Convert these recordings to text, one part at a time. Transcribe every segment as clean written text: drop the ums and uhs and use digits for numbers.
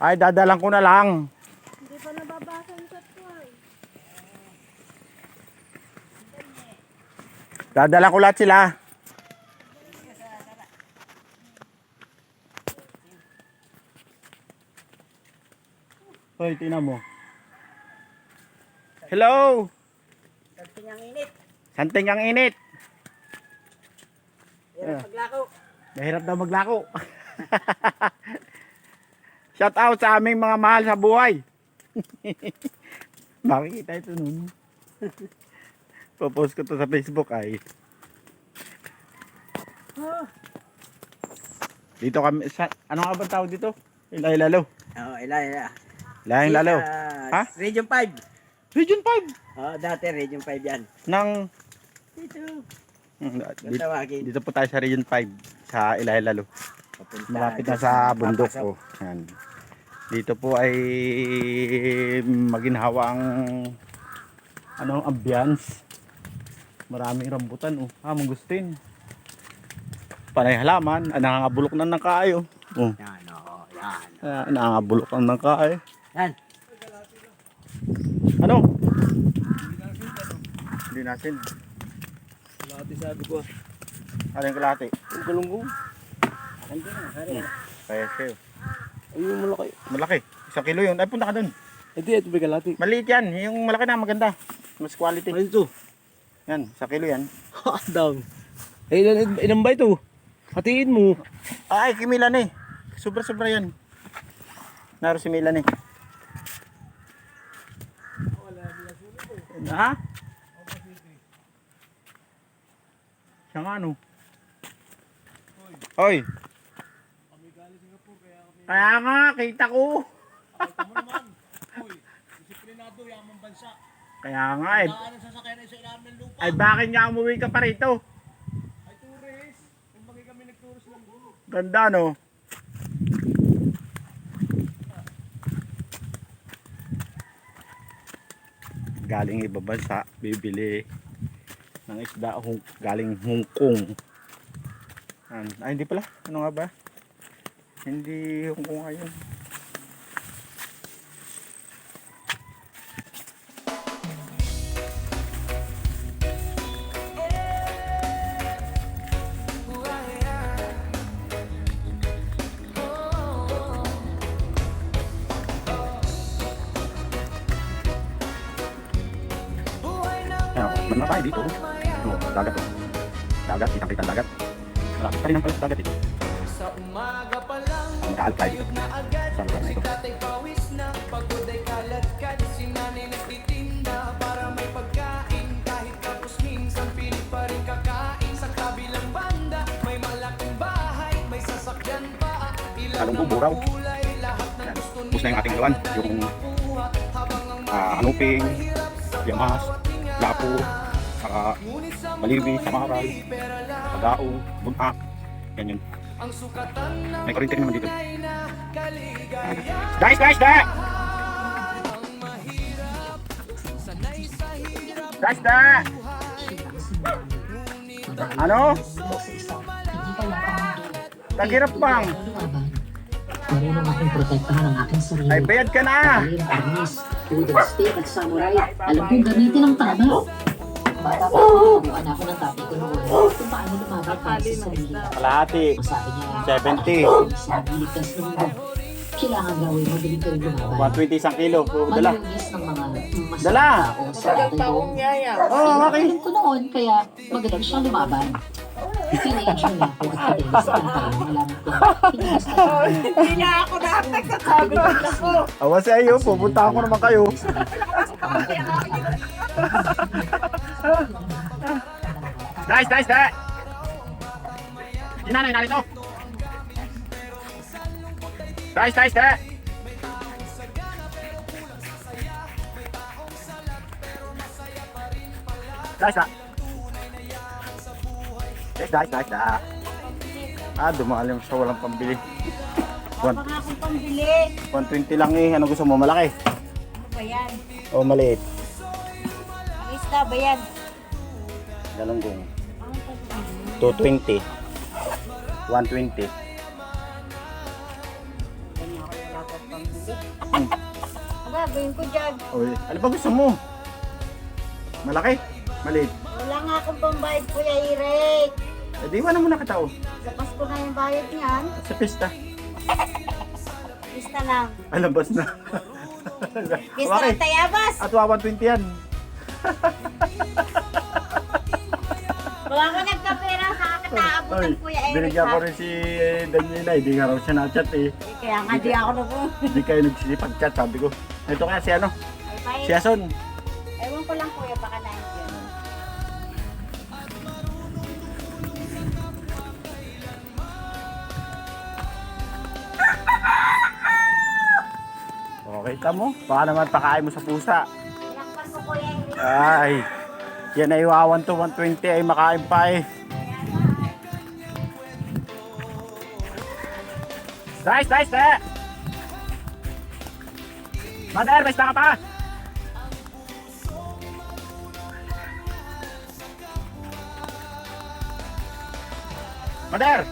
Ay, dadalang ko na lang. Hindi pa nababasa ang chat ko eh. Dadalang ko lahat sila. Hoy, tingnan mo. Hello! Santing ang init. Santing ang init. Hirap maglako. Mahirap daw maglako. Shout out sa aming mga mahal sa buhay. Makikita ito nun. Popost ko to sa Facebook ay. Dito kami sa ano nga ba tawag dito? Ilay-lalo. Oo, ila. Ilayang-lalo. Ha? Region 5. Region 5 Oo, dati Region 5 yan. ng Dito. dito, Tawagin. dito po tayo sa Region 5 sa Ilay-lalo. Papunta Malapit na dyan sa bundok papasok. oh. Yan. Dito po ay maginhawa ang ano ambience. Maraming rambutan oh. Mangustin. Panay halaman, nangangabulok na ng kaayo. Oh. Yan, oo, yan. Nangangabulok na ng kaayo. Yan. Ano? Hindi natin. Kalahati sabi ko. Ano yung kalahati? Yung galunggong. Akin din ah, hari. Kaya sa'yo. Ayun, malaki. Malaki. 1 kilo yun. Ay, punta ka dun. Ito may kalahati. Maliit yan. Yung malaki na maganda. Mas quality. Ano ito? Yan, 1 kilo yan. Hot dog. Eh, ilan ba ito? Hatiin mo. Ay, kay Milan eh. Sobra-sobra yan. Naro si Milan eh. Ha? Siya nga ano? Hoy. Kaya nga, kita ko. Kaya nga eh. Ay bakit nga umuwi ka pa rito? Ay, tourist. Kung bagay kami nag-tourist lang doon. Ganda no? Galing ibang bansa, bibili ng isda galing Hong Kong. Ay hindi pala, ano nga ba? Hindi Hong Kong ngayon. Meron tayo dito. Oh, dagat oh. Dagat, kitang-kita dagat. Malapit pa rin ang dagat dito. Ang kaal tayo dito. Sa lugar na ito. Talong po, buraw. Yan. Bus na yung ating gawan. Yung anuping, yamas, lapo, saka maliwi, samaral, pagao, bunak, yan yun. May kurinti naman dito. Guys! Guys! Ano? Tagirap bang? Marunong akong protektahan ang aking sarili. Ay, bayad ka na! Alin, arnis, udang steak at samurai. Alam kong gamitin ang tama. Bata pa ako, turuan ako ng tatay ko noon kung paano lumaban para sa sarili. Kalahati. Masabi niya, 70. sabi ligtas ng mundo. Kailangan gawin mo din kayo lumaban. 120 isang kilo. Puro dala. Malungis ng mga Dala! tao sa ating doon. Oo, okay. Alam ko noon, kaya magaling siyang lumaban. Teenager na ako at pati sa tatay, malaman ko. Hindi na ako natin kasabi ko ako. Awa sa iyo, pupunta ako naman kayo. Guys! Inanay narito. Guys! Dumalim sa walang pambili. Baka akong pambili. 120 lang eh. Ano gusto mo? Malaki? Ano ba yan? O maliit? Ang isda ba yan? Galunggong. Ang pambili. 220. 120. Kanya ako wala pa pambili. Ang gagawin ko dyan. Oy, ano ba gusto mo? Malaki? Maliit? Wala nga akong pambayad, Kuya Eric. Eh, di iwanan mo na kita, oh. Sa Pasko na yung bayad niyan. Sa pista. Lista lang. Alabas na. Lista ng tayabas. At 120 yan. Wala ko nagkapera sa kakataabot Oy, ng Kuya Eric. binigyan ko ha? rin si Daniela. Hindi nga raw siya na-chat eh. Kaya nga di ako na po. Hindi kayo nagsisipag-chat, sabi ko. Ito kaya si ano? Ay, Si Ason. ewan ko lang Kuya, baka nandiyan. Okay, tamo. Baka naman pakain mo sa pusa. Pinakpan ko Kuya Eric. Ay, yan ay iwawan to 120 ay makain pa eh. Nice, nice, eh! Mother, may ka pa! Mother!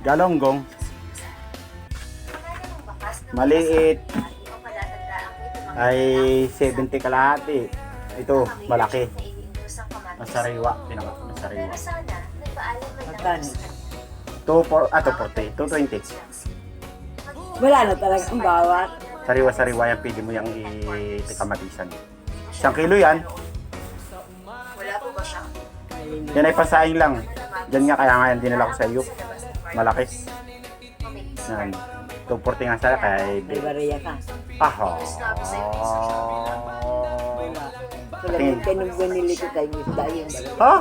Galonggong. Maliit. Ay 70 kalahati. Ito, malaki. Masariwa. Masariwa. Magkano? 240. 220. Wala na talagang bawat. Sariwa-sariwa yan. Pili mo yung ikamatisan. 1 kilo yan. Yan ay pasaing lang. Diyan nga, kaya nga yan dinala ko sa iyo. Malaki. Yan. 240 nga sana kaya May bariya ka. Aho. Kailangan ka nung binili ko tayo isda yun. Ha?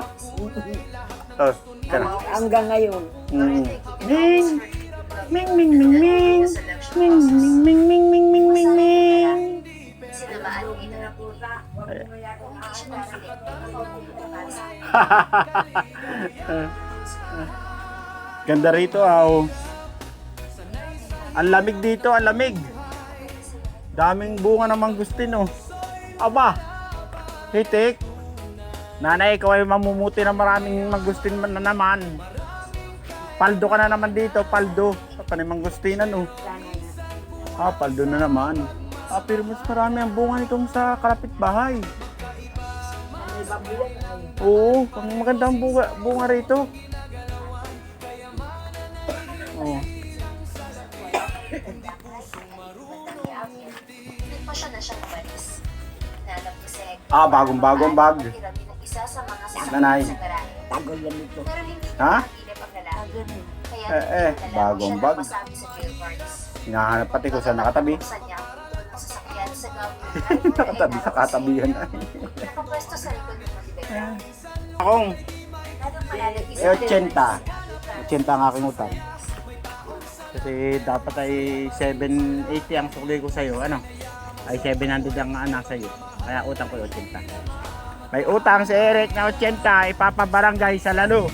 Oh, kana. Hanggang ngayon. Mm. Ming. Ming ming ming ming. Ming ming ming ming ming ming ming ming. Ganda rito oh. Ang lamig dito, ang lamig. Daming bunga ng mangustin oh. Aba. Hitik. Nanay, ikaw ay mamumuti ng maraming mangustin na naman. Paldo ka na naman dito, paldo. Sa mangustinan oh. Ah, paldo na naman. Ah, pero mas marami ang bunga nitong sa kalapit bahay. Oo, ang magandang bunga rito. Oh. Ah, bagong-bagong bag. Nanay. Tagal yan ito. Ha? Bagong bag. Hinahanap pati ko saan nakatabi. Nakatabi sa katabihan. Akong 80. 80 ang aking utang. Kasi dapat ay 780 ang sukli ko sa'yo. Ano? Ay 700 ang nasa iyo. Kaya utang ko 80. May utang si Eric na 80. Ipapabarangay sa lalo.